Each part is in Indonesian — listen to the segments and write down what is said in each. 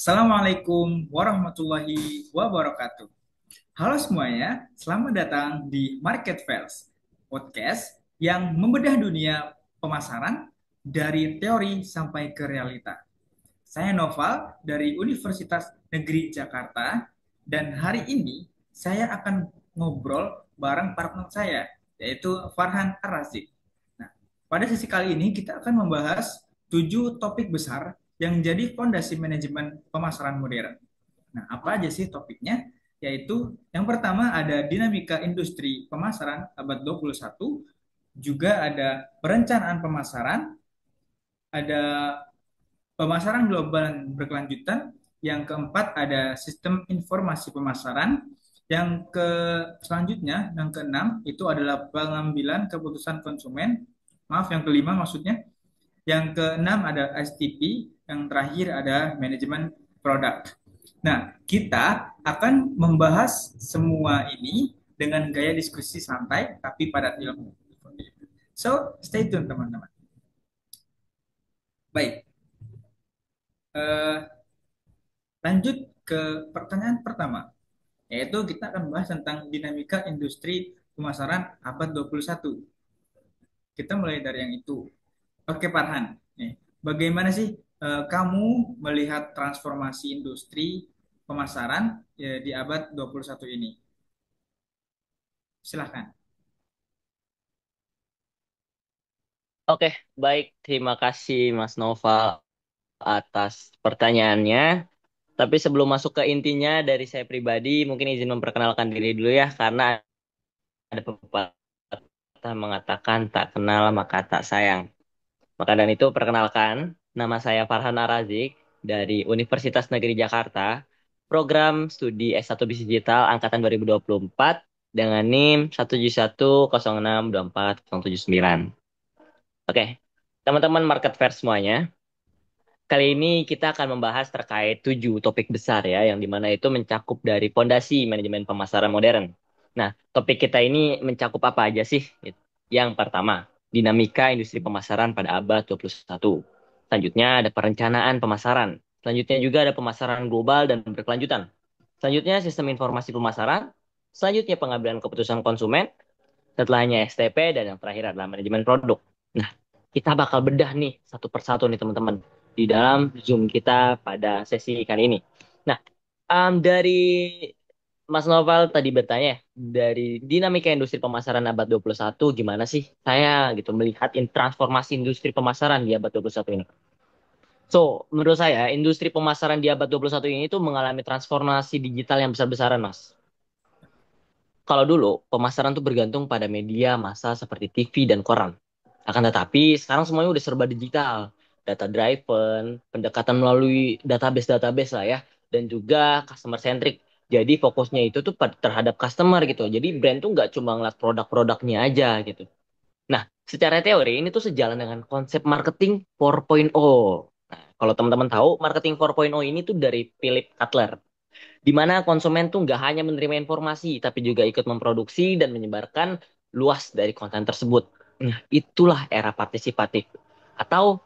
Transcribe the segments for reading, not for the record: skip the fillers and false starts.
Assalamualaikum warahmatullahi wabarakatuh. Halo semuanya, selamat datang di Market Fairs, podcast yang membedah dunia pemasaran dari teori sampai ke realita. Saya Noval dari Universitas Negeri Jakarta dan hari ini saya akan ngobrol bareng partner saya, yaitu Farhan Ar-Razik. Nah, pada sesi kali ini kita akan membahas 7 topik besar yang jadi fondasi manajemen pemasaran modern. Nah, apa aja sih topiknya? Yaitu yang pertama ada dinamika industri pemasaran abad 21, juga ada perencanaan pemasaran, ada pemasaran global dan berkelanjutan, yang keempat ada sistem informasi pemasaran, yang ke selanjutnya yang keenam itu adalah pengambilan keputusan konsumen. Maaf, yang kelima maksudnya. Yang keenam ada STP, yang terakhir ada manajemen produk. Nah, kita akan membahas semua ini dengan gaya diskusi santai tapi padat ilmu. So, stay tune teman-teman. Baik, eh, lanjut ke pertanyaan pertama, yaitu kita akan membahas tentang dinamika industri pemasaran abad 21. Kita mulai dari yang itu. Oke, Farhan. Nih, bagaimana sih kamu melihat transformasi industri pemasaran di abad 21 ini? Silahkan. Oke, baik. Terima kasih Mas Noval atas pertanyaannya. Tapi sebelum masuk ke intinya dari saya pribadi, mungkin izin memperkenalkan diri dulu ya, karena ada pepatah mengatakan tak kenal maka tak sayang. Maka dan itu perkenalkan, nama saya Farhan Arazik dari Universitas Negeri Jakarta, program studi S1 Bisnis Digital angkatan 2024 dengan NIM 171062409. Oke, teman-teman market fair semuanya. Kali ini kita akan membahas terkait 7 topik besar ya, yang dimana itu mencakup dari fondasi manajemen pemasaran modern. Nah, topik kita ini mencakup apa aja sih? Yang pertama, dinamika industri pemasaran pada abad 21. Selanjutnya ada perencanaan pemasaran. Selanjutnya juga ada pemasaran global dan berkelanjutan. Selanjutnya sistem informasi pemasaran. Selanjutnya pengambilan keputusan konsumen. Setelahnya STP dan yang terakhir adalah manajemen produk. Nah, kita bakal bedah nih satu persatu nih teman-teman di dalam Zoom kita pada sesi kali ini. Nah, dari Mas Novel tadi bertanya dari dinamika industri pemasaran abad 21 gimana sih saya gitu melihat transformasi industri pemasaran di abad 21 ini. So, menurut saya industri pemasaran di abad 21 ini tuh mengalami transformasi digital yang besar-besaran, Mas. Kalau dulu, pemasaran tuh bergantung pada media massa seperti TV dan koran. Akan tetapi, sekarang semuanya udah serba digital. Data driven, pendekatan melalui database-database lah ya. Dan juga customer centric. Jadi fokusnya itu tuh terhadap customer gitu. Jadi brand tuh nggak cuma ngeliat produk-produknya aja gitu. Nah, secara teori ini tuh sejalan dengan konsep marketing 4.0. Nah, kalau teman-teman tahu, marketing 4.0 ini tuh dari Philip Kotler di mana konsumen tuh nggak hanya menerima informasi, tapi juga ikut memproduksi dan menyebarkan luas dari konten tersebut. Nah, itulah era partisipatif. Atau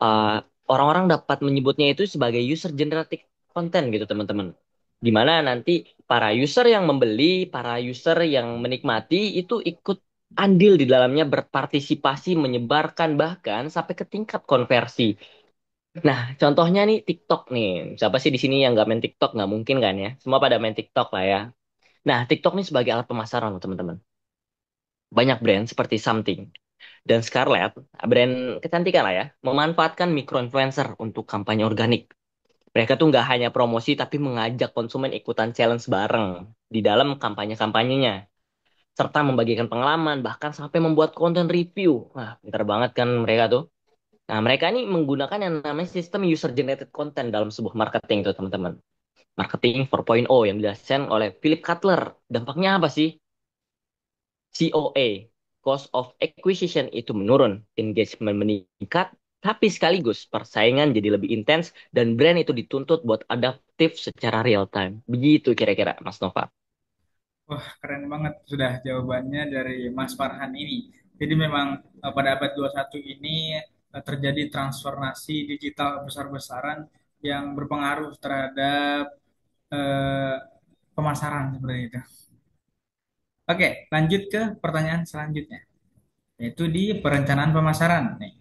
uh, orang-orang dapat menyebutnya itu sebagai user generated content gitu, teman-teman. Di mana nanti para user yang membeli, para user yang menikmati itu ikut andil di dalamnya berpartisipasi, menyebarkan bahkan sampai ke tingkat konversi. Nah, contohnya nih TikTok nih. Siapa sih di sini yang nggak main TikTok? Nggak mungkin kan ya? Semua pada main TikTok lah ya. Nah, TikTok nih sebagai alat pemasaran loh teman-teman. Banyak brand seperti Something dan Scarlett, brand kecantikan lah ya, memanfaatkan micro-influencer untuk kampanye organik. Mereka tuh nggak hanya promosi tapi mengajak konsumen ikutan challenge bareng di dalam kampanye-kampanyenya. Serta membagikan pengalaman, bahkan sampai membuat konten review. Wah, pintar banget kan mereka tuh. Nah, mereka ini menggunakan yang namanya sistem user generated content dalam sebuah marketing tuh, teman-teman. Marketing 4.0 yang dijelaskan oleh Philip Kotler. Dampaknya apa sih? COA, Cost of Acquisition itu menurun, engagement meningkat, tapi sekaligus persaingan jadi lebih intens dan brand itu dituntut buat adaptif secara real time. Begitu kira-kira, Mas Nova. Wah, keren banget sudah jawabannya dari Mas Farhan ini. Jadi memang pada abad 21 ini terjadi transformasi digital besar-besaran yang berpengaruh terhadap eh, pemasaran seperti itu. Oke, lanjut ke pertanyaan selanjutnya, yaitu di perencanaan pemasaran. Nih,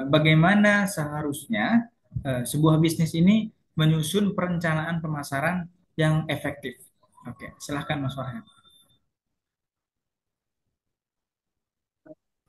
bagaimana seharusnya sebuah bisnis ini menyusun perencanaan pemasaran yang efektif? Oke, silahkan Mas Farhan.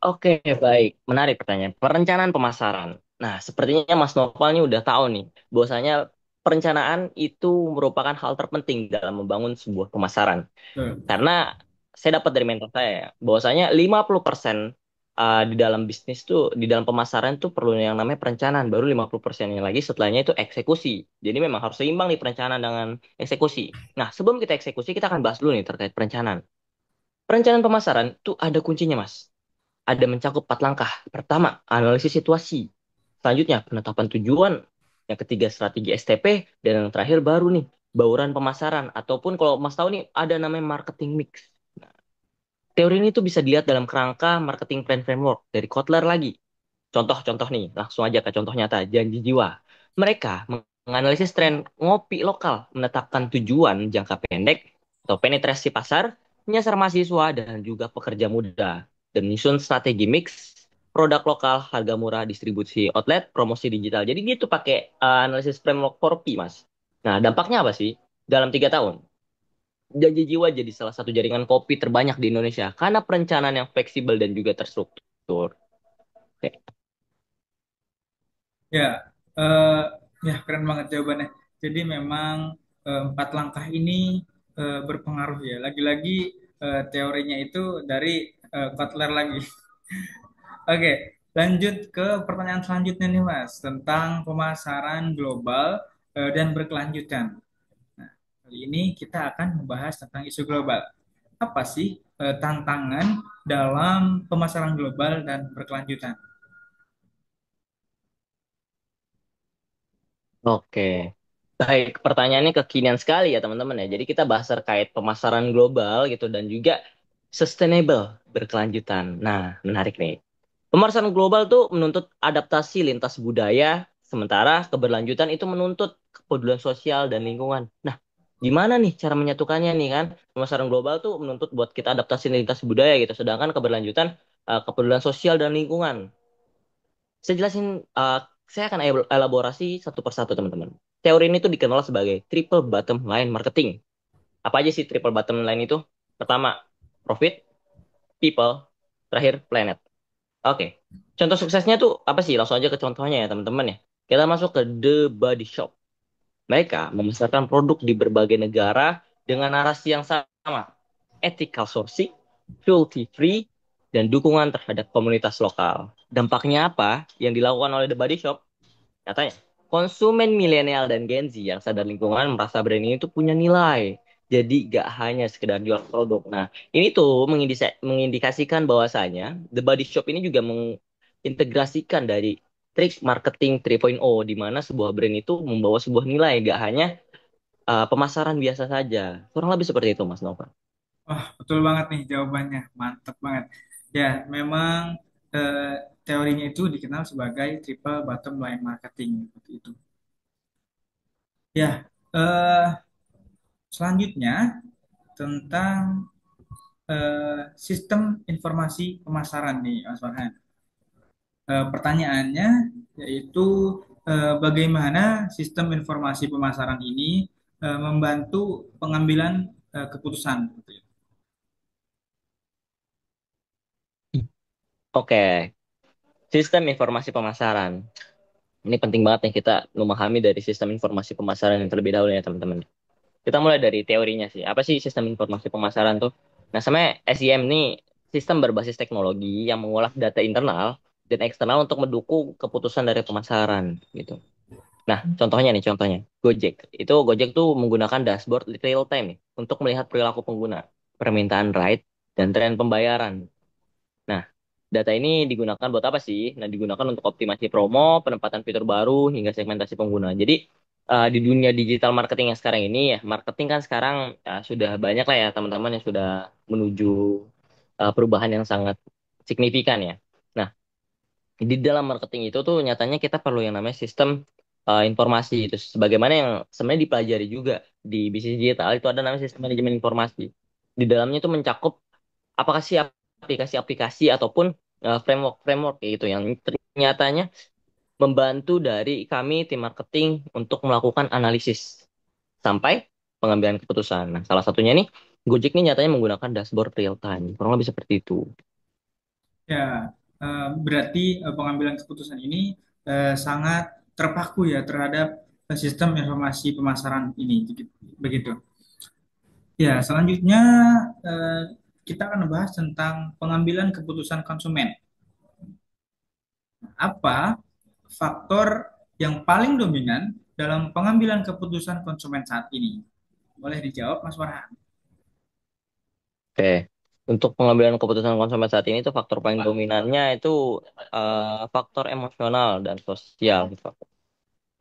Oke, baik. Menarik pertanyaan. Perencanaan pemasaran. Nah, sepertinya Mas Nopal ini udah tahu nih, bahwasanya perencanaan itu merupakan hal terpenting dalam membangun sebuah pemasaran. Betul. Karena saya dapat dari mentor saya ya, bahwasanya 50% di dalam bisnis tuh, di dalam pemasaran tuh perlu yang namanya perencanaan, baru 50%-nya lagi setelahnya itu eksekusi. Jadi memang harus seimbang nih perencanaan dengan eksekusi. Nah, sebelum kita eksekusi, kita akan bahas dulu nih terkait perencanaan. Perencanaan pemasaran tuh ada kuncinya, Mas. Ada mencakup 4 langkah. Pertama, analisis situasi. Selanjutnya, penetapan tujuan. Yang ketiga, strategi STP. Dan yang terakhir baru nih, bauran pemasaran. Ataupun kalau Mas tahu nih, ada namanya marketing mix. Teori ini tuh bisa dilihat dalam kerangka marketing plan framework dari Kotler lagi. Contoh-contoh nih, langsung aja ke contoh nyata, Janji Jiwa. Mereka menganalisis tren ngopi lokal, menetapkan tujuan jangka pendek atau penetrasi pasar, menyasar mahasiswa dan juga pekerja muda, dan menyusun strategi mix, produk lokal, harga murah, distribusi outlet, promosi digital. Jadi dia tuh pakai analisis framework 4P, Mas. Nah, dampaknya apa sih? Dalam 3 tahun, Janji Jiwa jadi salah satu jaringan kopi terbanyak di Indonesia karena perencanaan yang fleksibel dan juga terstruktur. Oke. Ya, eh, ya keren banget jawabannya. Jadi memang empat langkah ini berpengaruh ya. Lagi-lagi teorinya itu dari Kotler lagi. Oke, lanjut ke pertanyaan selanjutnya nih Mas, tentang pemasaran global dan berkelanjutan. Nah, kali ini kita akan membahas tentang isu global. Apa sih tantangan dalam pemasaran global dan berkelanjutan? Oke. Baik, pertanyaannya kekinian sekali ya teman-teman ya. Jadi kita bahas terkait pemasaran global gitu dan juga sustainable berkelanjutan. Nah, menarik nih. Pemanasan global tuh menuntut adaptasi lintas budaya, sementara keberlanjutan itu menuntut kepedulian sosial dan lingkungan. Nah, gimana nih cara menyatukannya nih kan? Pemasaran global tuh menuntut buat kita adaptasi lintas budaya gitu, sedangkan keberlanjutan kepedulian sosial dan lingkungan. Saya jelasin, saya akan elaborasi satu persatu teman-teman. Teori ini tuh dikenal sebagai triple bottom line marketing. Apa aja sih triple bottom line itu? Pertama, profit, people, terakhir planet. Oke. Contoh suksesnya tuh apa sih? Langsung aja ke contohnya ya teman-teman ya. Kita masuk ke The Body Shop. Mereka memasarkan produk di berbagai negara dengan narasi yang sama. Ethical sourcing, cruelty free, dan dukungan terhadap komunitas lokal. Dampaknya apa yang dilakukan oleh The Body Shop? Katanya, konsumen milenial dan Gen Z yang sadar lingkungan merasa brand ini tuh punya nilai. Jadi gak hanya sekedar jual produk. Nah, ini tuh mengindikasikan bahwasanya The Body Shop ini juga mengintegrasikan dari trik marketing 3.0 di mana sebuah brand itu membawa sebuah nilai, gak hanya pemasaran biasa saja. Kurang lebih seperti itu, Mas Nova. Wah, betul banget nih jawabannya. Mantap banget. Ya, memang eh, teorinya itu dikenal sebagai triple bottom line marketing seperti itu. Ya, selanjutnya tentang sistem informasi pemasaran nih, Mas Farhan. Pertanyaannya yaitu bagaimana sistem informasi pemasaran ini membantu pengambilan keputusan. Gitu ya. Oke, sistem informasi pemasaran. Ini penting banget nih kita memahami dari sistem informasi pemasaran yang terlebih dahulu ya teman-teman. Kita mulai dari teorinya sih. Apa sih sistem informasi pemasaran tuh? Nah, sebenarnya SIM ini sistem berbasis teknologi yang mengolah data internal dan eksternal untuk mendukung keputusan dari pemasaran gitu. Nah, contohnya. Gojek. Itu Gojek tuh menggunakan dashboard real time nih untuk melihat perilaku pengguna, permintaan ride, dan tren pembayaran. Nah, data ini digunakan buat apa sih? Nah, digunakan untuk optimasi promo, penempatan fitur baru, hingga segmentasi pengguna. Jadi, di dunia digital marketing yang sekarang ini ya, marketing kan sekarang sudah banyak lah ya teman-teman yang sudah menuju perubahan yang sangat signifikan ya. Nah, di dalam marketing itu tuh nyatanya kita perlu yang namanya sistem informasi itu sebagaimana yang sebenarnya dipelajari juga di bisnis digital itu ada namanya sistem manajemen informasi. Di dalamnya itu mencakup apakah sih aplikasi-aplikasi ataupun framework-framework kayak gitu yang ternyatanya membantu dari kami tim marketing untuk melakukan analisis sampai pengambilan keputusan. Nah, salah satunya nih Gojek nih nyatanya menggunakan dashboard real time. Kurang lebih seperti itu. Ya, berarti pengambilan keputusan ini sangat terpaku ya terhadap sistem informasi pemasaran ini, begitu. Ya, selanjutnya eh, kita akan membahas tentang pengambilan keputusan konsumen. Apa faktor yang paling dominan dalam pengambilan keputusan konsumen saat ini? Boleh dijawab, Mas Farhan? Oke. Untuk pengambilan keputusan konsumen saat ini itu faktor paling dominannya itu faktor emosional dan sosial gitu.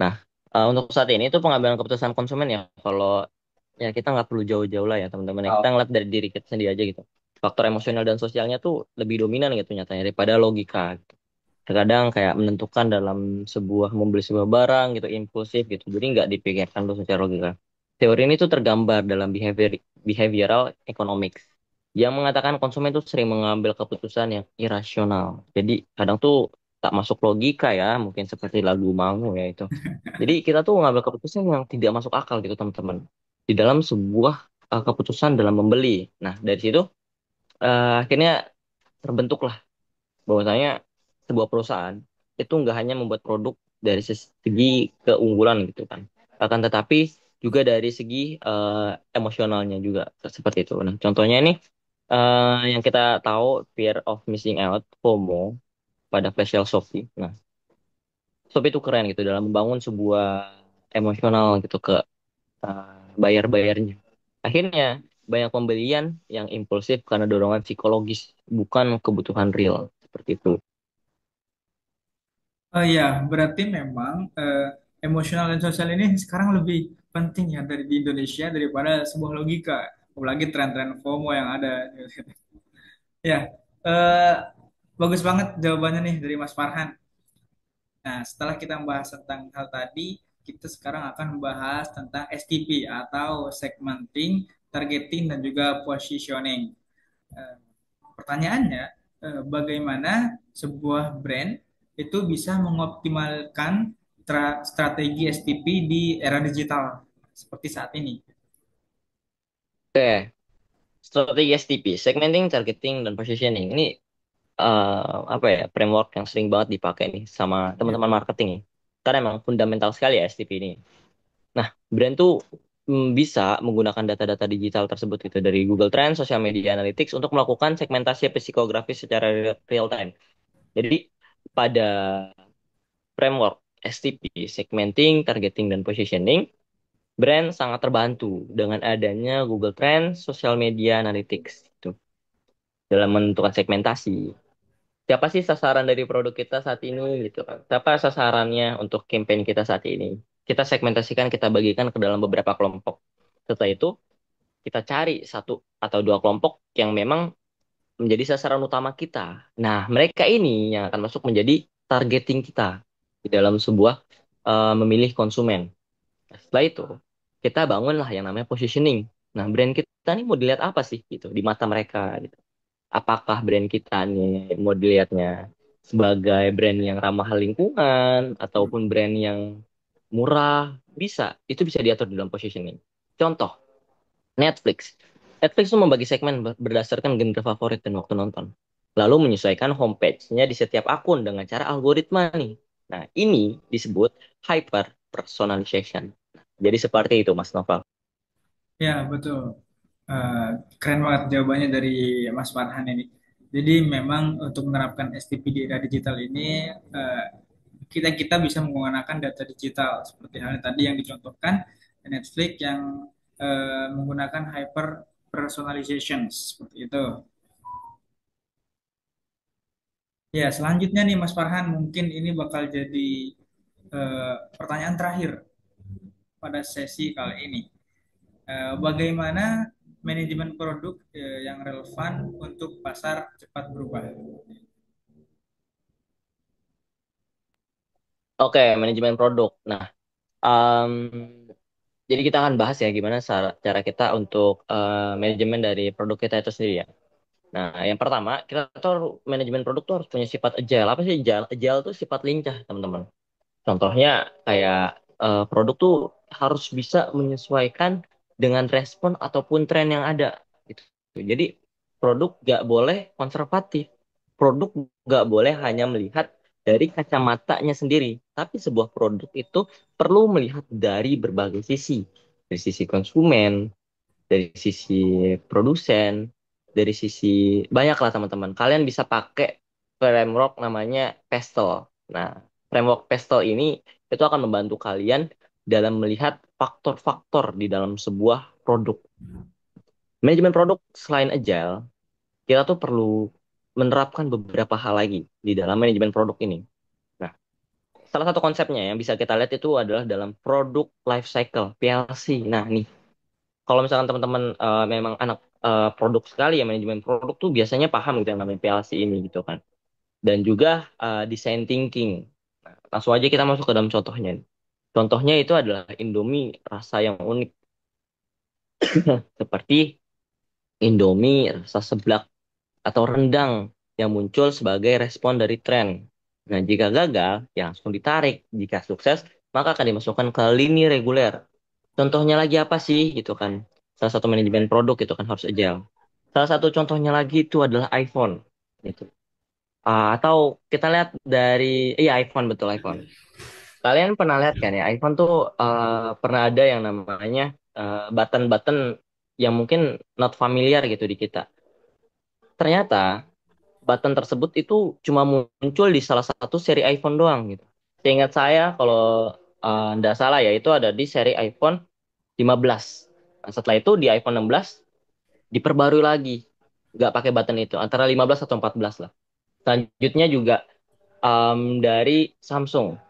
Nah, untuk saat ini itu pengambilan keputusan konsumen ya kalau ya kita nggak perlu jauh-jauh lah ya teman-teman ya. Kita ngeliat dari diri kita sendiri aja gitu. Faktor emosional dan sosialnya tuh lebih dominan gitu nyatanya daripada logika gitu. Terkadang kayak menentukan dalam sebuah membeli sebuah barang gitu impulsif gitu. Jadi nggak dipikirkan tuh secara logika. Teori ini tuh tergambar dalam behavioral economics yang mengatakan konsumen tuh sering mengambil keputusan yang irasional. Jadi kadang tuh tak masuk logika ya, mungkin seperti lagu Mangu ya itu. Jadi kita tuh mengambil keputusan yang tidak masuk akal gitu teman-teman. Di dalam sebuah keputusan dalam membeli. Nah, dari situ akhirnya terbentuklah bahwasanya sebuah perusahaan itu nggak hanya membuat produk dari segi keunggulan gitu kan, akan tetapi juga dari segi emosionalnya juga seperti itu. Nah, contohnya ini yang kita tahu fear of missing out (FOMO) pada flash sale Shopee. Nah, Shopee itu keren gitu dalam membangun sebuah emosional gitu ke bayar-bayarnya. Akhirnya banyak pembelian yang impulsif karena dorongan psikologis, bukan kebutuhan real seperti itu. Oh iya, berarti memang emosional dan sosial ini sekarang lebih penting ya dari di Indonesia daripada sebuah logika, apalagi tren-tren FOMO yang ada. Ya, eh, bagus banget jawabannya nih dari Mas Farhan. Nah, setelah kita membahas tentang hal tadi, kita sekarang akan membahas tentang STP atau segmenting, targeting, dan juga positioning. Eh, Pertanyaannya, bagaimana sebuah brand itu bisa mengoptimalkan strategi STP di era digital seperti saat ini? Oke, strategi STP, segmenting, targeting, dan positioning. Ini apa ya, framework yang sering banget dipakai nih sama Ya. teman-teman marketing nih. Karena emang fundamental sekali ya STP ini. Nah, brand tuh bisa menggunakan data-data digital tersebut gitu dari Google Trends, Social Media Analytics untuk melakukan segmentasi psikografis secara real time. Jadi pada framework STP, segmenting, targeting, dan positioning, brand sangat terbantu dengan adanya Google Trends, Social Media Analytics gitu, dalam menentukan segmentasi. Siapa sih sasaran dari produk kita saat ini gitu kan? Siapa sasarannya untuk campaign kita saat ini? Kita segmentasikan, kita bagikan ke dalam beberapa kelompok. Setelah itu, kita cari satu atau dua kelompok yang memang menjadi sasaran utama kita. Nah, mereka ini yang akan masuk menjadi targeting kita di dalam sebuah memilih konsumen. Nah, setelah itu, kita bangunlah yang namanya positioning. Nah, brand kita nih mau dilihat apa sih gitu di mata mereka gitu. Apakah brand kita nih mau dilihatnya sebagai brand yang ramah lingkungan ataupun brand yang murah? Bisa, itu bisa diatur di dalam positioning. Contoh, Netflix. Netflix itu membagi segmen berdasarkan genre favorit dan waktu nonton. Lalu menyesuaikan homepage-nya di setiap akun dengan cara algoritma nih. Nah, ini disebut hyper personalization. Jadi seperti itu, Mas Novel. Ya, betul. Eh, Keren banget jawabannya dari Mas Farhan ini. Jadi memang untuk menerapkan STP di era digital ini, eh, kita bisa menggunakan data digital seperti halnya tadi yang dicontohkan Netflix yang menggunakan hyper personalization seperti itu. Ya, selanjutnya nih Mas Farhan, mungkin ini bakal jadi pertanyaan terakhir pada sesi kali ini. Bagaimana manajemen produk yang relevan untuk pasar cepat berubah? Oke, manajemen produk. Nah, em, jadi kita akan bahas ya gimana cara kita untuk manajemen dari produk kita itu sendiri ya. Nah, yang pertama, kita tuh manajemen produk tuh harus punya sifat agile. Apa sih agile? Agile tuh sifat lincah, teman-teman. Contohnya kayak produk tuh harus bisa menyesuaikan dengan respon ataupun tren yang ada. Gitu. Jadi produk gak boleh konservatif. Produk gak boleh hanya melihat dari kacamatanya sendiri. Tapi sebuah produk itu perlu melihat dari berbagai sisi. Dari sisi konsumen, dari sisi produsen, dari sisi banyak lah teman-teman. Kalian bisa pakai framework namanya Pestle. Nah, framework Pestle ini itu akan membantu kalian dalam melihat faktor-faktor di dalam sebuah produk. Manajemen produk selain agile, kita tuh perlu menerapkan beberapa hal lagi di dalam manajemen produk ini. Nah, salah satu konsepnya yang bisa kita lihat itu adalah dalam produk life cycle, PLC. Nah, nih kalau misalkan teman-teman memang anak produk sekali ya manajemen produk tuh biasanya paham gitu yang namanya PLC ini gitu kan. Dan juga design thinking. Nah, langsung aja kita masuk ke dalam contohnya. Contohnya itu adalah Indomie rasa yang unik seperti Indomie rasa seblak atau rendang yang muncul sebagai respon dari tren. Nah, jika gagal, ya langsung ditarik. Jika sukses, maka akan dimasukkan ke lini reguler. Contohnya lagi apa sih gitu kan? Salah satu manajemen produk itu kan harus agile. Salah satu contohnya lagi itu adalah iPhone. Gitu. Atau kita lihat dari, iya iPhone betul iPhone. Kalian pernah lihat kan ya iPhone tuh pernah ada yang namanya button-button yang mungkin not familiar gitu di kita. Ternyata button tersebut itu cuma muncul di salah satu seri iPhone doang gitu. Seingat saya kalau nggak salah ya itu ada di seri iPhone 15. Nah, setelah itu di iPhone 16 diperbarui lagi. Nggak pakai button itu. Antara 15 atau 14 lah. Selanjutnya juga dari Samsung.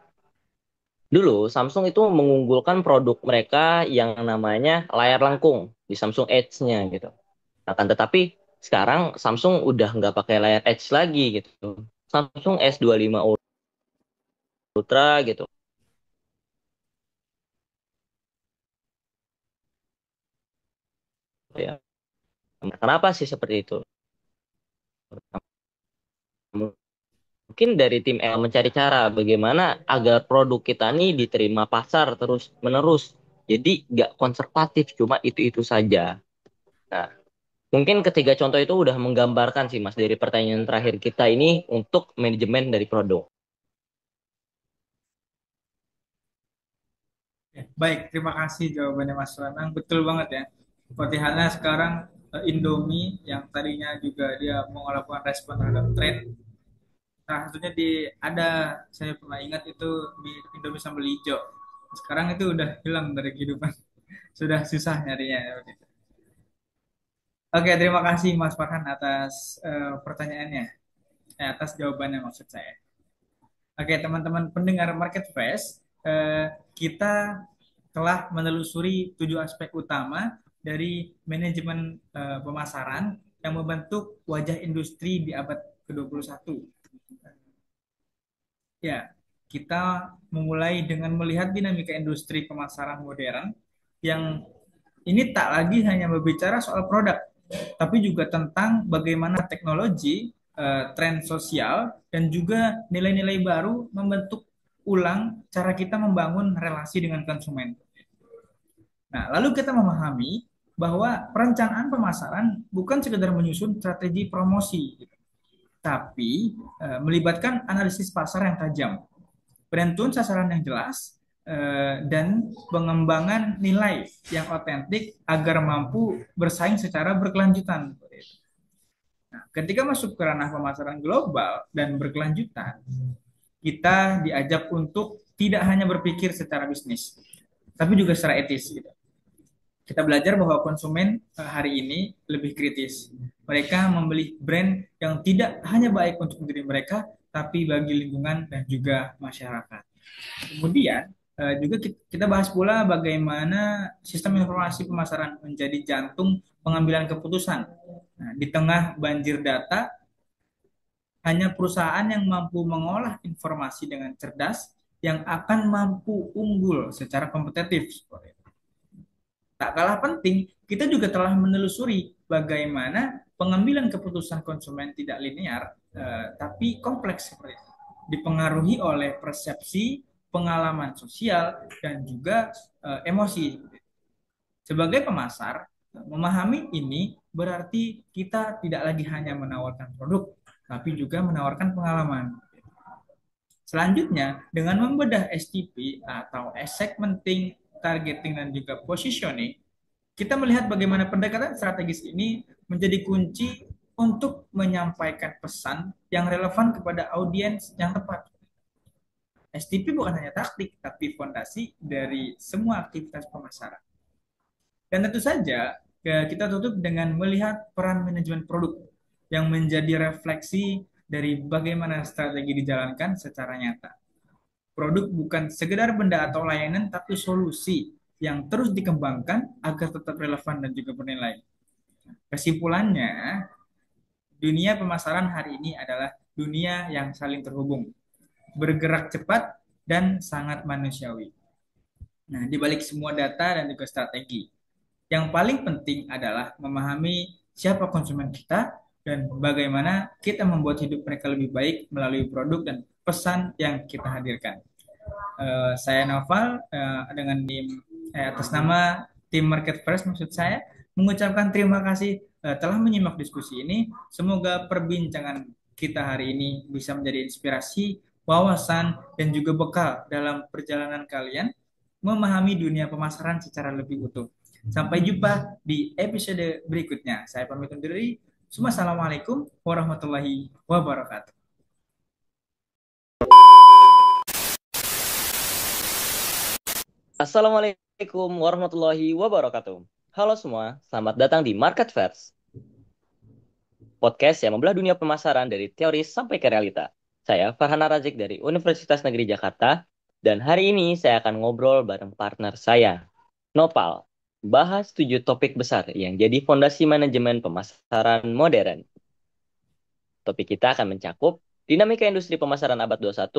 Dulu Samsung itu mengunggulkan produk mereka yang namanya layar lengkung di Samsung Edge-nya gitu. Akan tetapi sekarang Samsung udah nggak pakai layar Edge lagi gitu. Samsung S25 Ultra gitu ya. Kenapa sih seperti itu? Mungkin dari tim L mencari cara bagaimana agar produk kita nih diterima pasar terus menerus. Jadi nggak konservatif, cuma itu-itu saja. Nah, mungkin ketiga contoh itu udah menggambarkan sih Mas dari pertanyaan terakhir kita ini untuk manajemen dari produk. Ya, baik, terima kasih jawabannya Mas Lanang. Betul banget ya. Petihannya sekarang Indomie yang tadinya juga dia mau melakukan respon terhadap tren. Nah, satunya di ada saya pernah ingat itu di Indomie sambal hijau. Sekarang itu udah hilang dari kehidupan. Sudah susah nyarinya ya, begitu. Oke, terima kasih Mas Farhan atas pertanyaannya, atas jawabannya maksud saya. Oke, teman-teman pendengar Market Fest, kita telah menelusuri 7 aspek utama dari manajemen pemasaran yang membentuk wajah industri di abad ke-21. Ya, kita memulai dengan melihat dinamika industri pemasaran modern yang ini tak lagi hanya berbicara soal produk, tapi juga tentang bagaimana teknologi, tren sosial, dan juga nilai-nilai baru membentuk ulang cara kita membangun relasi dengan konsumen. Nah, lalu kita memahami bahwa perencanaan pemasaran bukan sekedar menyusun strategi promosi, tapi melibatkan analisis pasar yang tajam, penentuan sasaran yang jelas, dan pengembangan nilai yang otentik agar mampu bersaing secara berkelanjutan. Nah, ketika masuk ke ranah pemasaran global dan berkelanjutan, kita diajak untuk tidak hanya berpikir secara bisnis, tapi juga secara etis. Gitu. Kita belajar bahwa konsumen hari ini lebih kritis. Mereka membeli brand yang tidak hanya baik untuk diri mereka, tapi bagi lingkungan dan juga masyarakat. Kemudian juga kita bahas pula bagaimana sistem informasi pemasaran menjadi jantung pengambilan keputusan. Nah, di tengah banjir data, hanya perusahaan yang mampu mengolah informasi dengan cerdas yang akan mampu unggul secara kompetitif. Tak kalah penting, kita juga telah menelusuri bagaimana pengambilan keputusan konsumen tidak linear, tapi kompleks seperti itu. Dipengaruhi oleh persepsi, pengalaman sosial, dan juga emosi. Sebagai pemasar, memahami ini berarti kita tidak lagi hanya menawarkan produk, tapi juga menawarkan pengalaman. Selanjutnya, dengan membedah STP atau segmenting, targeting, dan juga positioning, kita melihat bagaimana pendekatan strategis ini menjadi kunci untuk menyampaikan pesan yang relevan kepada audiens yang tepat. STP bukan hanya taktik, tapi fondasi dari semua aktivitas pemasaran. Dan tentu saja, kita tutup dengan melihat peran manajemen produk yang menjadi refleksi dari bagaimana strategi dijalankan secara nyata. Produk bukan sekedar benda atau layanan, tapi solusi yang terus dikembangkan agar tetap relevan dan juga bernilai. Kesimpulannya, dunia pemasaran hari ini adalah dunia yang saling terhubung, bergerak cepat, dan sangat manusiawi. Nah, di balik semua data dan juga strategi, yang paling penting adalah memahami siapa konsumen kita dan bagaimana kita membuat hidup mereka lebih baik melalui produk dan pesan yang kita hadirkan. Saya Noval dengan atas nama tim Market First maksud saya mengucapkan terima kasih telah menyimak diskusi ini. Semoga perbincangan kita hari ini bisa menjadi inspirasi, wawasan, dan juga bekal dalam perjalanan kalian memahami dunia pemasaran secara lebih utuh. Sampai jumpa di episode berikutnya. Saya pamit undur diri. Assalamualaikum warahmatullahi wabarakatuh. Assalamualaikum warahmatullahi wabarakatuh. Halo semua, selamat datang di Market Fairs, podcast yang membelah dunia pemasaran dari teori sampai ke realita. Saya Farhana Razik dari Universitas Negeri Jakarta, dan hari ini saya akan ngobrol bareng partner saya, Nopal, bahas 7 topik besar yang jadi fondasi manajemen pemasaran modern. Topik kita akan mencakup dinamika industri pemasaran abad 21,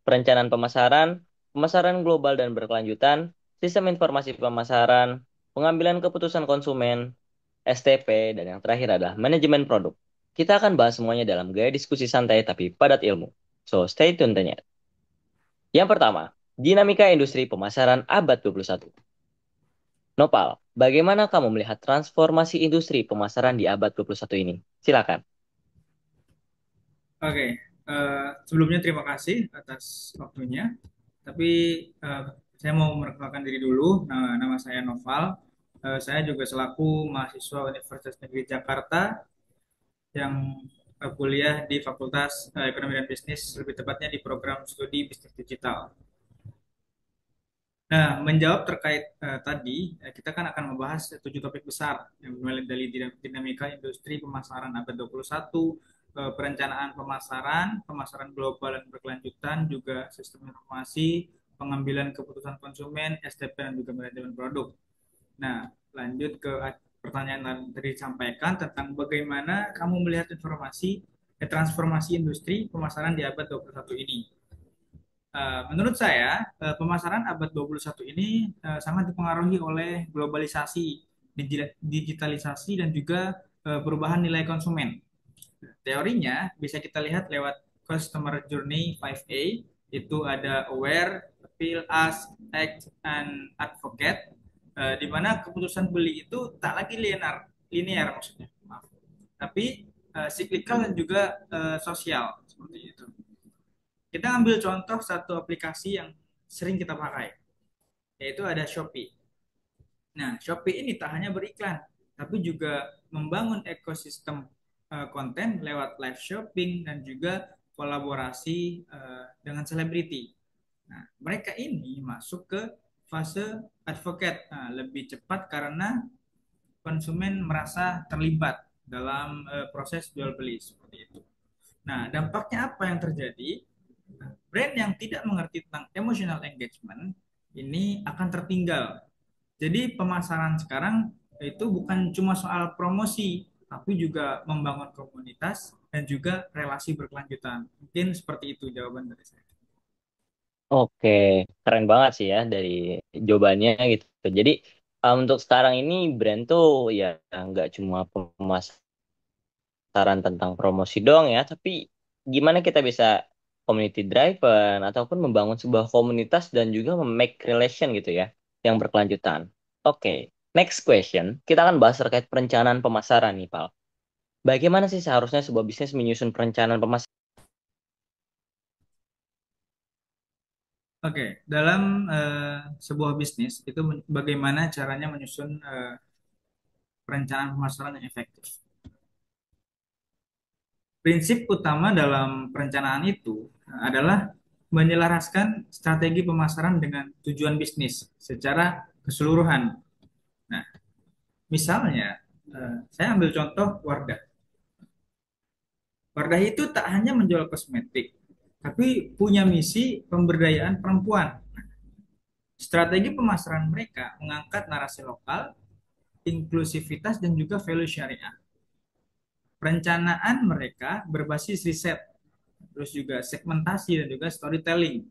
perencanaan pemasaran, pemasaran global dan berkelanjutan, sistem informasi pemasaran, pengambilan keputusan konsumen, STP, dan yang terakhir adalah manajemen produk. Kita akan bahas semuanya dalam gaya diskusi santai tapi padat ilmu. So, stay tune ternyata. Yang pertama, dinamika industri pemasaran abad 21. Nopal, bagaimana kamu melihat transformasi industri pemasaran di abad 21 ini? Silakan. Oke, sebelumnya terima kasih atas waktunya. Tapi eh, saya mau memperkenalkan diri dulu. Nah, nama saya Noval. Saya juga selaku mahasiswa Universitas Negeri Jakarta yang kuliah di Fakultas Ekonomi dan Bisnis, lebih tepatnya di program studi Bisnis Digital. Nah, menjawab terkait tadi, kita kan akan membahas 7 topik besar yang mulai dari dinamika industri pemasaran abad 21, perencanaan pemasaran, pemasaran global dan berkelanjutan, juga sistem informasi, pengambilan keputusan konsumen, STP dan juga manajemen produk. Nah, lanjut ke pertanyaan yang tadi disampaikan tentang bagaimana kamu melihat transformasi industri pemasaran di abad 21 ini. Menurut saya, pemasaran abad 21 ini sangat dipengaruhi oleh globalisasi, digitalisasi, dan juga perubahan nilai konsumen. Teorinya bisa kita lihat lewat Customer Journey 5A, itu ada Aware, Appeal, Ask, Act, and Advocate, di mana keputusan beli itu tak lagi linear maksudnya, maaf. Tapi cyclical dan juga sosial, seperti itu. Kita ambil contoh satu aplikasi yang sering kita pakai, yaitu ada Shopee. Nah, Shopee ini tak hanya beriklan, tapi juga membangun ekosistem konten lewat live shopping dan juga kolaborasi dengan selebriti. Nah, mereka ini masuk ke fase advocate. Nah, lebih cepat karena konsumen merasa terlibat dalam proses jual beli seperti itu. Nah, dampaknya apa yang terjadi? Brand yang tidak mengerti tentang emotional engagement ini akan tertinggal. Jadi pemasaran sekarang itu bukan cuma soal promosi, tapi juga membangun komunitas dan juga relasi berkelanjutan. Mungkin seperti itu jawaban dari saya. Oke, keren banget sih ya dari jawabannya gitu. Jadi untuk sekarang ini brand tuh ya nggak cuma pemasaran tentang promosi doang ya, tapi gimana kita bisa community driven ataupun membangun sebuah komunitas dan juga make relation gitu ya, yang berkelanjutan. Oke, next question. Kita akan bahas terkait perencanaan pemasaran nih, Pal. Bagaimana sih seharusnya sebuah bisnis menyusun perencanaan pemasaran? Oke, dalam sebuah bisnis itu bagaimana caranya menyusun perencanaan pemasaran yang efektif. Prinsip utama dalam perencanaan itu adalah menyelaraskan strategi pemasaran dengan tujuan bisnis secara keseluruhan. Nah, misalnya, saya ambil contoh Wardah. Wardah itu tak hanya menjual kosmetik, tapi punya misi pemberdayaan perempuan. Strategi pemasaran mereka mengangkat narasi lokal, inklusivitas, dan juga value syariah. Perencanaan mereka berbasis riset, terus juga segmentasi dan juga storytelling.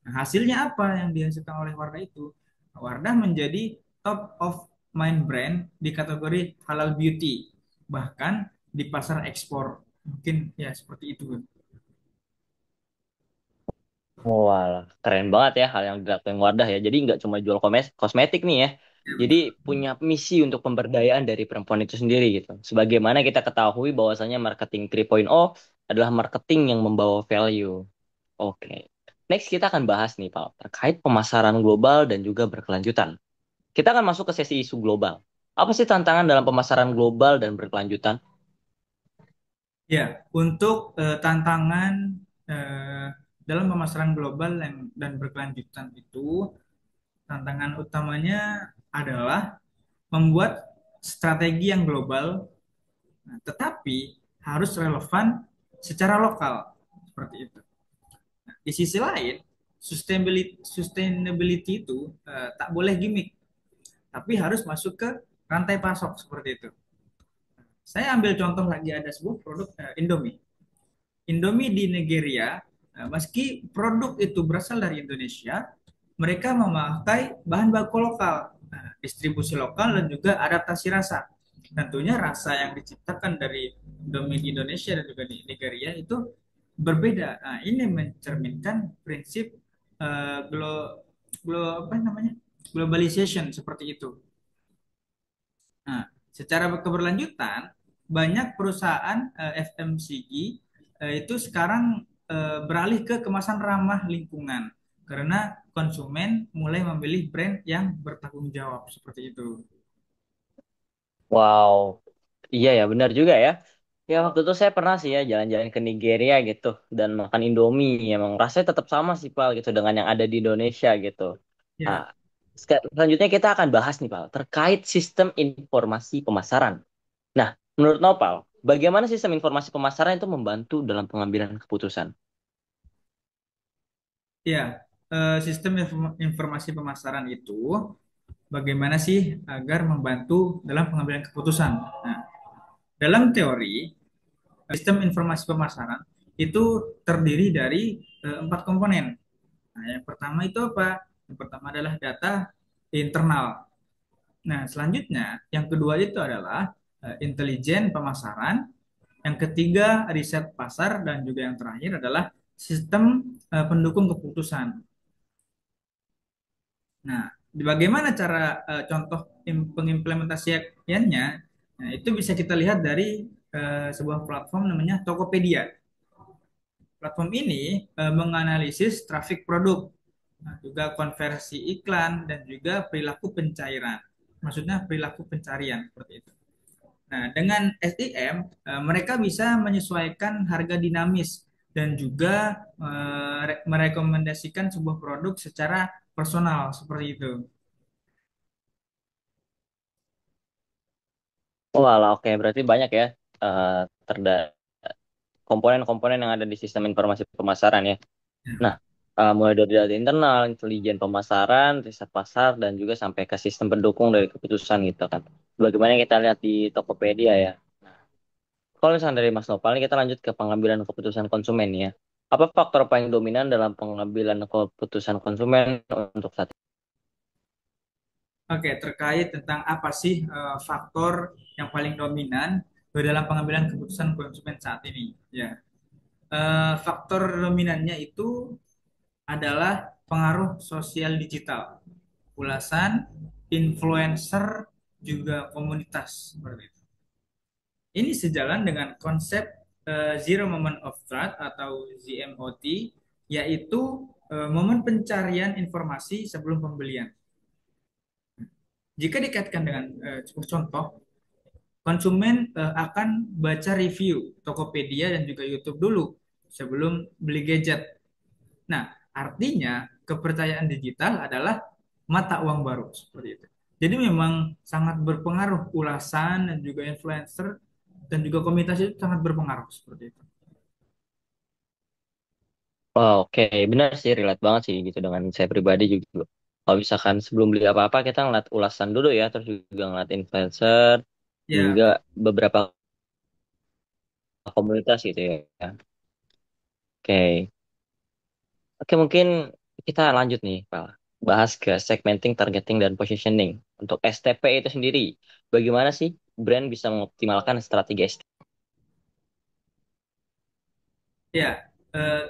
Nah, hasilnya apa yang dihasilkan oleh Wardah itu? Wardah menjadi top of mind brand di kategori halal beauty, bahkan di pasar ekspor. Mungkin ya seperti itu. Wah, keren banget ya hal yang dilakukan Wardah ya. Jadi nggak cuma jual kosmetik nih ya. Ya, Jadi betul. punya misi untuk pemberdayaan dari perempuan itu sendiri gitu. Sebagaimana kita ketahui bahwasanya marketing 3.0 adalah marketing yang membawa value. Oke. Next kita akan bahas nih Pak terkait pemasaran global dan juga berkelanjutan. Kita akan masuk ke sesi isu global. Apa sih tantangan dalam pemasaran global dan berkelanjutan? Ya, untuk tantangan dalam pemasaran global dan berkelanjutan itu, tantangan utamanya adalah membuat strategi yang global, nah, tetapi harus relevan secara lokal, seperti itu. Nah, di sisi lain, sustainability itu tak boleh gimmick, tapi harus masuk ke rantai pasok seperti itu. Saya ambil contoh lagi ada sebuah produk Indomie. Indomie di Nigeria, meski produk itu berasal dari Indonesia, mereka memakai bahan baku lokal, distribusi lokal dan juga adaptasi rasa. Tentunya rasa yang diciptakan dari Indomie di Indonesia dan juga di Nigeria itu berbeda. Nah, ini mencerminkan prinsip glo, apa namanya, globalization seperti itu. Nah, secara keberlanjutan, banyak perusahaan FMCG itu sekarang beralih ke kemasan ramah lingkungan karena konsumen mulai memilih brand yang bertanggung jawab seperti itu. Wow, iya ya benar juga ya. Ya waktu itu saya pernah sih ya jalan-jalan ke Nigeria gitu dan makan Indomie. Emang rasanya tetap sama sih Pal gitu dengan yang ada di Indonesia gitu. Ah, Ya, selanjutnya kita akan bahas nih Pal terkait sistem informasi pemasaran. Nah, menurut Nopal, bagaimana sistem informasi pemasaran itu membantu dalam pengambilan keputusan? ya, sistem informasi pemasaran itu bagaimana sih agar membantu dalam pengambilan keputusan? Nah, dalam teori, sistem informasi pemasaran itu terdiri dari empat komponen. Nah, yang pertama itu apa? Yang pertama adalah data internal. Nah, selanjutnya yang kedua itu adalah intelijen pemasaran. Yang ketiga riset pasar dan juga yang terakhir adalah sistem pendukung keputusan. Nah, bagaimana cara contoh pengimplementasiannya? Nah, itu bisa kita lihat dari sebuah platform namanya Tokopedia. Platform ini menganalisis trafik produk, nah, juga konversi iklan dan juga perilaku pencairan. Maksudnya perilaku pencarian seperti itu. Nah, dengan SEM mereka bisa menyesuaikan harga dinamis dan juga merekomendasikan sebuah produk secara personal seperti itu. Walah, oke, berarti banyak ya eh, terda komponen-komponen yang ada di sistem informasi pemasaran ya. Nah, mulai dari data internal, intelijen pemasaran, riset pasar, dan juga sampai ke sistem pendukung dari keputusan gitu kan. Bagaimana kita lihat di Tokopedia ya. Kalau misalnya dari Mas Nopal, ini kita lanjut ke pengambilan keputusan konsumen ya. Apa faktor paling dominan dalam pengambilan keputusan konsumen untuk saat ini? Oke, terkait tentang apa sih faktor yang paling dominan dalam pengambilan keputusan konsumen saat ini? Ya, faktor dominannya itu adalah pengaruh sosial digital, ulasan, influencer, juga komunitas seperti itu. Ini sejalan dengan konsep Zero Moment of Truth atau ZMOT, yaitu momen pencarian informasi sebelum pembelian. Jika dikaitkan dengan sebuah contoh, konsumen akan baca review Tokopedia dan juga YouTube dulu sebelum beli gadget. Nah, artinya kepercayaan digital adalah mata uang baru seperti itu. Jadi memang sangat berpengaruh ulasan dan juga influencer dan juga komunitas itu sangat berpengaruh seperti itu. Oh, oke, benar sih, relate banget sih gitu dengan saya pribadi juga. Kalau misalkan sebelum beli apa-apa kita ngeliat ulasan dulu ya, terus juga ngeliat influencer, Ya, juga beberapa komunitas gitu ya. Oke, oke mungkin kita lanjut nih, Pak. Bahas ke segmenting, targeting, dan positioning. Untuk STP itu sendiri, bagaimana sih brand bisa mengoptimalkan strategi STP? ya,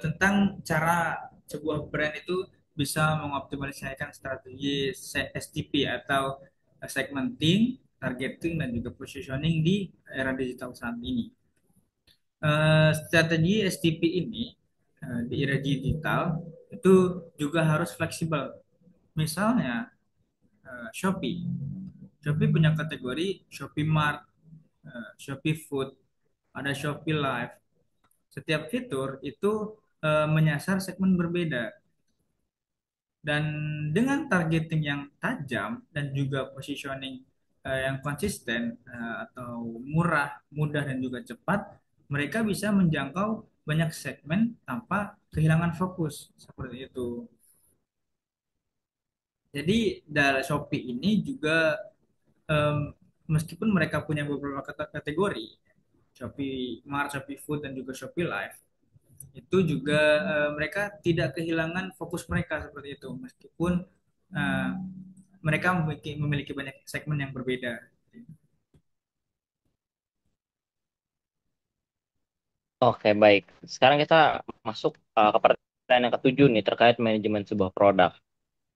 tentang cara sebuah brand itu bisa mengoptimalisasikan strategi STP atau segmenting, targeting, dan juga positioning di era digital saat ini. Strategi STP ini di era digital itu juga harus fleksibel. Misalnya Shopee. Shopee punya kategori Shopee Mart, Shopee Food, ada Shopee Live. Setiap fitur itu menyasar segmen berbeda dan dengan targeting yang tajam dan juga positioning yang konsisten atau murah, mudah dan juga cepat, mereka bisa menjangkau banyak segmen tanpa kehilangan fokus seperti itu. Jadi dari Shopee ini juga em, meskipun mereka punya beberapa kategori, Shopee Mart, Shopee Food dan juga Shopee Live, itu juga mereka tidak kehilangan fokus mereka seperti itu meskipun eh, mereka memiliki banyak segmen yang berbeda. Oke, baik. Sekarang kita masuk ke pertanyaan yang ketujuh nih, terkait manajemen sebuah produk.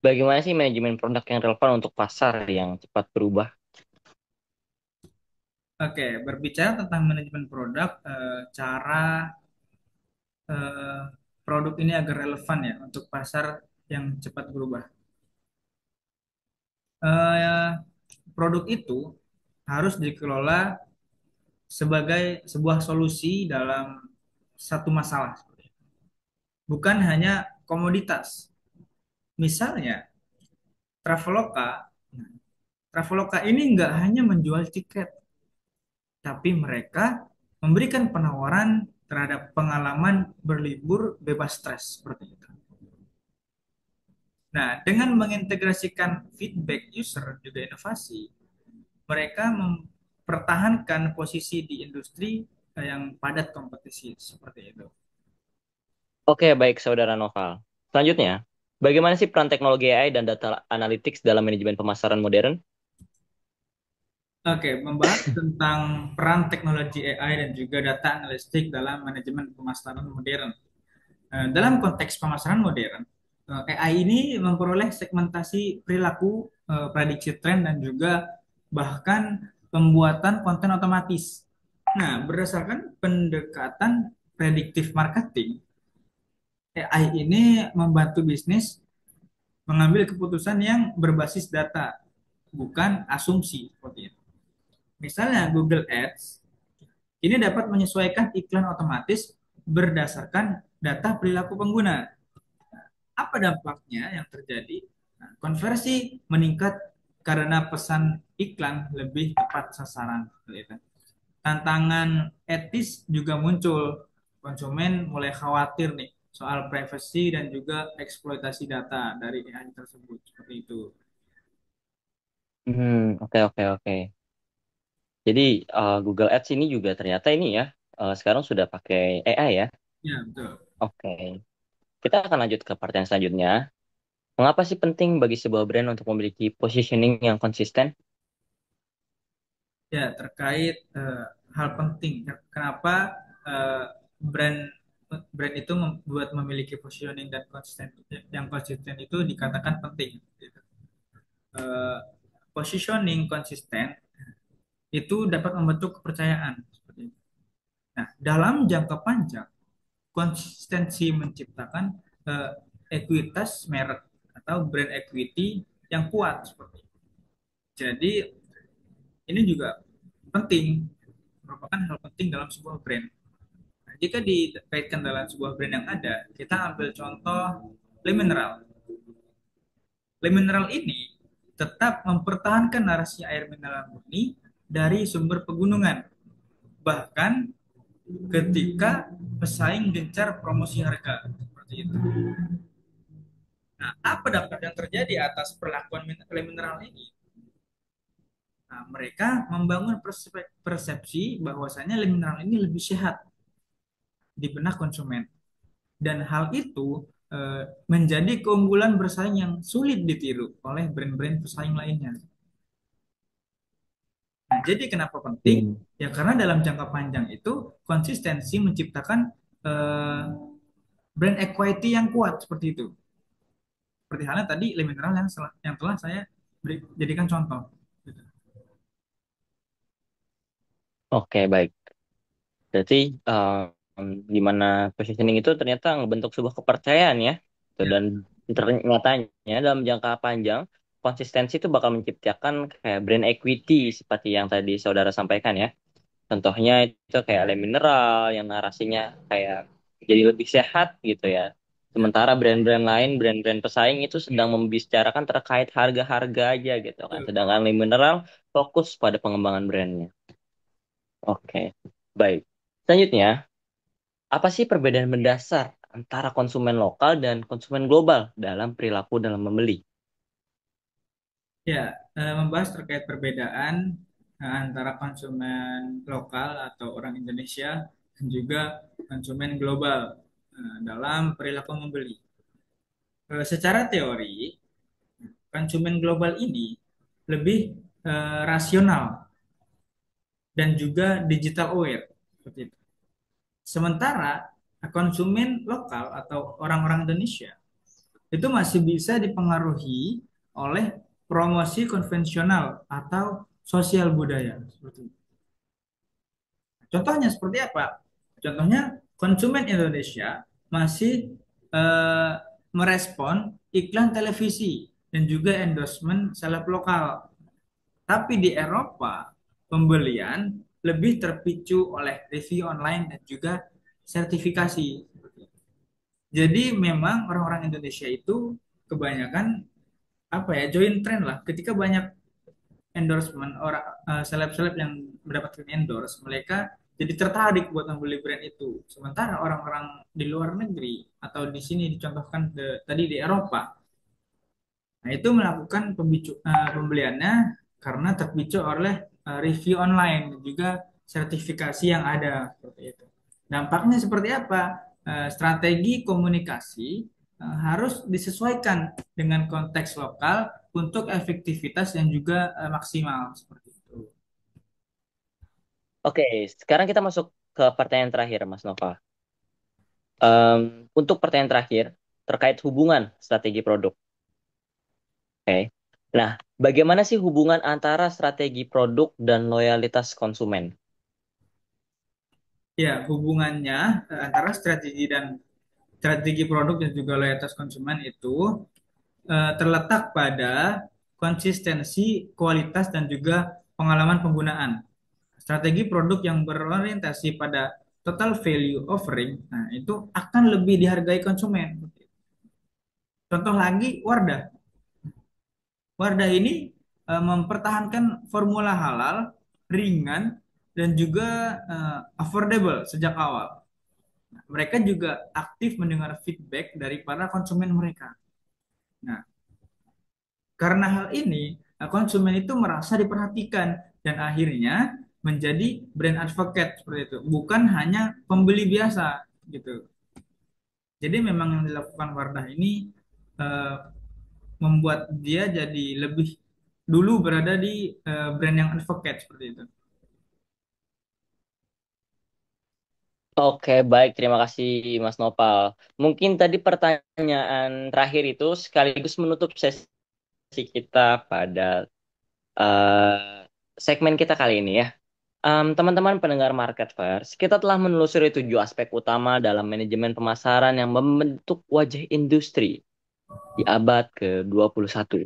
Bagaimana sih manajemen produk yang relevan untuk pasar yang cepat berubah? Oke, berbicara tentang manajemen produk, cara eh, produk ini agar relevan ya untuk pasar yang cepat berubah. Eh, Produk itu harus dikelola sebagai sebuah solusi dalam satu masalah, bukan hanya komoditas. Misalnya, Traveloka. Traveloka ini nggak hanya menjual tiket, tapi mereka memberikan penawaran terhadap pengalaman berlibur bebas stres seperti itu. Nah, dengan mengintegrasikan feedback user juga inovasi, mereka mempertahankan posisi di industri yang padat kompetisi seperti itu. Oke, baik Saudara Noval. Selanjutnya, bagaimana sih peran teknologi AI dan data analytics dalam manajemen pemasaran modern? Oke, membahas tentang peran teknologi AI dan juga data analitik dalam manajemen pemasaran modern. Dalam konteks pemasaran modern, AI ini memperoleh segmentasi perilaku, prediksi tren, dan juga bahkan pembuatan konten otomatis. Nah, berdasarkan pendekatan prediktif marketing, AI ini membantu bisnis mengambil keputusan yang berbasis data, bukan asumsi seperti itu. Misalnya Google Ads ini dapat menyesuaikan iklan otomatis berdasarkan data perilaku pengguna. Apa dampaknya yang terjadi? Nah, konversi meningkat karena pesan iklan lebih tepat sasaran. Gitu. Tantangan etis juga muncul. Konsumen mulai khawatir nih soal privasi dan juga eksploitasi data dari AI tersebut. Seperti itu. Oke, oke, oke. Jadi Google Ads ini juga ternyata ini ya, sekarang sudah pakai AI ya. Ya, betul. Oke, kita akan lanjut ke pertanyaan selanjutnya. Mengapa sih penting bagi sebuah brand untuk memiliki positioning yang konsisten? Ya, terkait hal penting. Kenapa eh, brand brand itu membuat memiliki positioning dan konsisten yang konsisten itu dikatakan penting. Gitu. Eh, Positioning konsisten itu dapat membentuk kepercayaan. Seperti itu. Nah, dalam jangka panjang, konsistensi menciptakan eh, ekuitas merek atau brand equity yang kuat seperti itu. Jadi ini juga penting, merupakan hal penting dalam sebuah brand. Nah, jika dikaitkan dalam sebuah brand yang ada, kita ambil contoh Le Mineral. Le Mineral ini tetap mempertahankan narasi air mineral murni dari sumber pegunungan. Bahkan ketika pesaing gencar promosi harga. Seperti itu. Nah, apa dampak yang terjadi atas perlakuan Le Mineral ini? Nah, mereka membangun persepsi bahwasanya Le Mineral ini lebih sehat di benak konsumen. Dan hal itu menjadi keunggulan bersaing yang sulit ditiru oleh brand-brand pesaing lainnya. Nah, jadi kenapa penting? Hmm. Ya karena dalam jangka panjang itu konsistensi menciptakan eh, brand equity yang kuat seperti itu. Seperti halnya tadi Le Mineral yang telah saya jadikan contoh. Oke, baik. Berarti gimana positioning itu ternyata ngebentuk sebuah kepercayaan ya. Tuh, Ya, dan ternyatanya dalam jangka panjang konsistensi itu bakal menciptakan kayak brand equity seperti yang tadi saudara sampaikan ya. Contohnya itu kayak Le Mineral yang narasinya kayak jadi lebih sehat gitu ya. ya, Sementara brand-brand lain, brand-brand pesaing itu sedang membicarakan terkait harga-harga aja gitu kan. betul. Sedangkan Le Mineral fokus pada pengembangan brandnya. Oke, baik. Selanjutnya, apa sih perbedaan mendasar antara konsumen lokal dan konsumen global dalam perilaku dalam membeli? Ya, membahas terkait perbedaan antara konsumen lokal atau orang Indonesia dan juga konsumen global dalam perilaku membeli. Secara teori, konsumen global ini lebih rasional dan juga digital aware seperti itu. Sementara konsumen lokal atau orang-orang Indonesia itu masih bisa dipengaruhi oleh promosi konvensional atau sosial budaya seperti itu. Contohnya seperti apa? Contohnya konsumen Indonesia masih eh, merespon iklan televisi dan juga endorsement seleb lokal. Tapi di Eropa, pembelian lebih terpicu oleh review online dan juga sertifikasi. Jadi memang orang-orang Indonesia itu kebanyakan apa ya join trend lah. Ketika banyak endorsement orang seleb-seleb yang mendapatkan endorse, mereka jadi tertarik buat membeli brand itu. Sementara orang-orang di luar negeri atau di sini dicontohkan tadi di Eropa, nah itu melakukan pembeliannya karena terpicu oleh review online dan juga sertifikasi yang ada seperti itu. Dampaknya seperti apa? Strategi komunikasi harus disesuaikan dengan konteks lokal untuk efektivitas yang juga maksimal seperti itu. Oke, sekarang kita masuk ke pertanyaan terakhir, Mas Nova. Untuk pertanyaan terakhir, terkait hubungan strategi produk. Oke. Nah, bagaimana sih hubungan antara strategi produk dan loyalitas konsumen? Ya, hubungannya antara strategi produk dan juga loyalitas konsumen itu terletak pada konsistensi, kualitas, dan juga pengalaman penggunaan. Strategi produk yang berorientasi pada total value offering, nah itu akan lebih dihargai konsumen. Contoh lagi, Wardah. Wardah ini mempertahankan formula halal, ringan, dan juga affordable sejak awal. Mereka juga aktif mendengar feedback dari para konsumen mereka. Nah, karena hal ini, konsumen itu merasa diperhatikan dan akhirnya menjadi brand advocate seperti itu, bukan hanya pembeli biasa gitu. Jadi memang yang dilakukan Wardah ini eh, membuat dia jadi lebih dulu berada di brand yang advocate seperti itu. Oke, baik. Terima kasih, Mas Nopal. Mungkin tadi pertanyaan terakhir itu sekaligus menutup sesi kita pada segmen kita kali ini ya. Teman-teman pendengar Market First, kita telah menelusuri 7 aspek utama dalam manajemen pemasaran yang membentuk wajah industri di abad ke-21.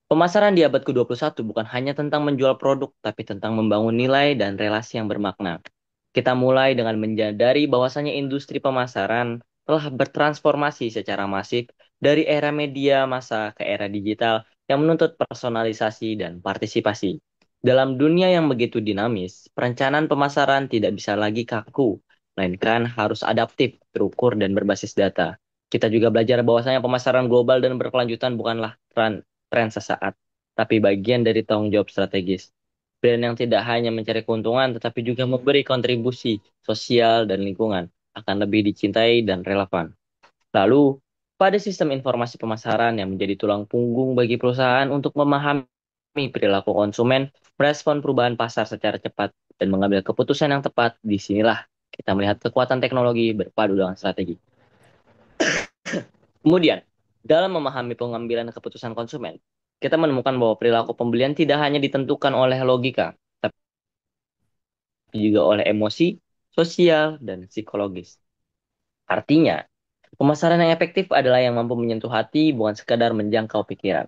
Pemasaran di abad ke-21 bukan hanya tentang menjual produk, tapi tentang membangun nilai dan relasi yang bermakna. Kita mulai dengan menyadari bahwasanya industri pemasaran telah bertransformasi secara masif dari era media massa ke era digital yang menuntut personalisasi dan partisipasi. Dalam dunia yang begitu dinamis, perencanaan pemasaran tidak bisa lagi kaku, melainkan harus adaptif, terukur, dan berbasis data. Kita juga belajar bahwasanya pemasaran global dan berkelanjutan bukanlah tren sesaat, tapi bagian dari tanggung jawab strategis. Brand yang tidak hanya mencari keuntungan, tetapi juga memberi kontribusi sosial dan lingkungan akan lebih dicintai dan relevan. Lalu, pada sistem informasi pemasaran yang menjadi tulang punggung bagi perusahaan untuk memahami perilaku konsumen, merespon perubahan pasar secara cepat, dan mengambil keputusan yang tepat, disinilah kita melihat kekuatan teknologi berpadu dengan strategi. Kemudian, dalam memahami pengambilan keputusan konsumen, kita menemukan bahwa perilaku pembelian tidak hanya ditentukan oleh logika, tapi juga oleh emosi, sosial, dan psikologis. Artinya, pemasaran yang efektif adalah yang mampu menyentuh hati, bukan sekadar menjangkau pikiran.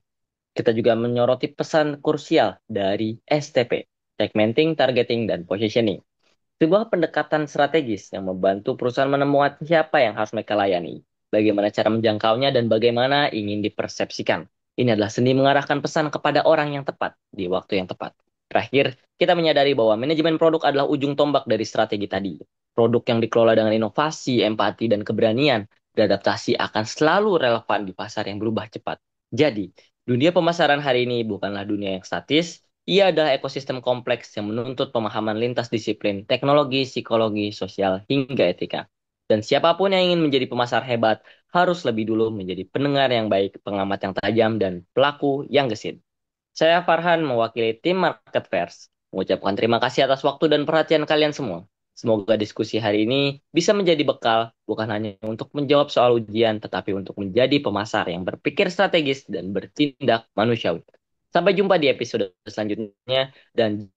Kita juga menyoroti pesan krusial dari STP, segmenting, targeting, dan positioning. Sebuah pendekatan strategis yang membantu perusahaan menemukan siapa yang harus mereka layani, bagaimana cara menjangkaunya, dan bagaimana ingin dipersepsikan. Ini adalah seni mengarahkan pesan kepada orang yang tepat di waktu yang tepat. Terakhir, kita menyadari bahwa manajemen produk adalah ujung tombak dari strategi tadi. Produk yang dikelola dengan inovasi, empati, dan keberanian beradaptasi akan selalu relevan di pasar yang berubah cepat. Jadi, dunia pemasaran hari ini bukanlah dunia yang statis, ia adalah ekosistem kompleks yang menuntut pemahaman lintas disiplin, teknologi, psikologi, sosial, hingga etika. Dan siapapun yang ingin menjadi pemasar hebat harus lebih dulu menjadi pendengar yang baik, pengamat yang tajam, dan pelaku yang gesit. Saya Farhan mewakili tim Market Fairs, mengucapkan terima kasih atas waktu dan perhatian kalian semua. Semoga diskusi hari ini bisa menjadi bekal, bukan hanya untuk menjawab soal ujian, tetapi untuk menjadi pemasar yang berpikir strategis dan bertindak manusiawi. Sampai jumpa di episode selanjutnya, dan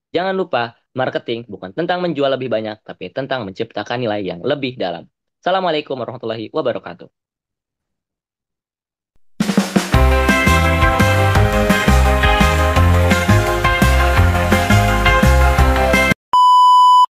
jangan lupa, marketing bukan tentang menjual lebih banyak, tapi tentang menciptakan nilai yang lebih dalam. Assalamualaikum warahmatullahi wabarakatuh.